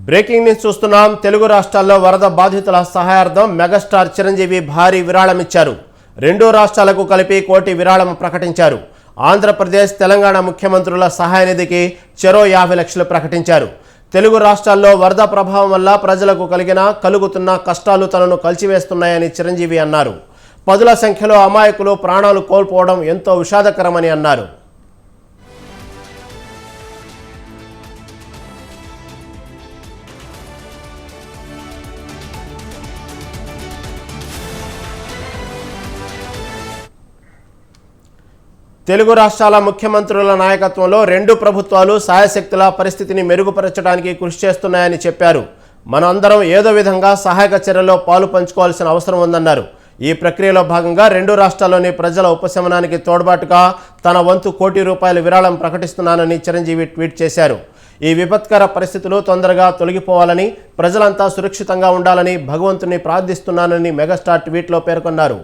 Breaking news చూస్తున్నాం. తెలుగు రాష్ట్రాల్లో వరద బాధితుల సహాయార్థం మెగాస్టార్ చిరంజీవి భారీ విరాళం ఇచ్చారు. 2 రాష్ట్రాలకు కలిపి 1 కోటి విరాళం ప్రకటించారు. ఆంధ్రప్రదేశ్, తెలంగాణ ముఖ్యమంత్రుల సహాయ నిధికి చెరో 50 లక్షలు ప్రకటించారు. తెలుగు రాష్ట్రాల్లో వరద ప్రభావం వల్ల ప్రజలకు కలుగుతున్న కష్టాలు తనను కలిచివేస్తున్నాయని చిరంజీవి అన్నారు. పదుల సంఖ్యలో అమాయకులు ప్రాణాలు కోల్పోవడం ఎంతో విషాదకరమని అన్నారు. తెలుగు రాష్ట్రాల ముఖ్యమంత్రుల నాయకత్వంలో 2 ప్రభుత్వాలు సాయశక్తుల పరిస్థితిని మెరుగుపరచడానికి కృషి చేస్తున్నాయని చెప్పారు. మనందరం ఏదో విధంగా సహాయక చర్యల్లో పాలు పంచుకోవాల్సిన అవసరం ఉందన్నారు. ఈ ప్రక్రియలో భాగంగా 2 రాష్ట్రాల్లోని ప్రజల ఉపశమనానికి తోడ్పాటుగా తన వంతు ₹1 కోటి విరాళం ప్రకటిస్తున్నానని చిరంజీవి ట్వీట్ చేశారు. ఈ విపత్కర పరిస్థితులు తొందరగా తొలగిపోవాలని, ప్రజలంతా సురక్షితంగా ఉండాలని భగవంతుని ప్రార్థిస్తున్నానని మెగాస్టార్ ట్వీట్లో పేర్కొన్నారు.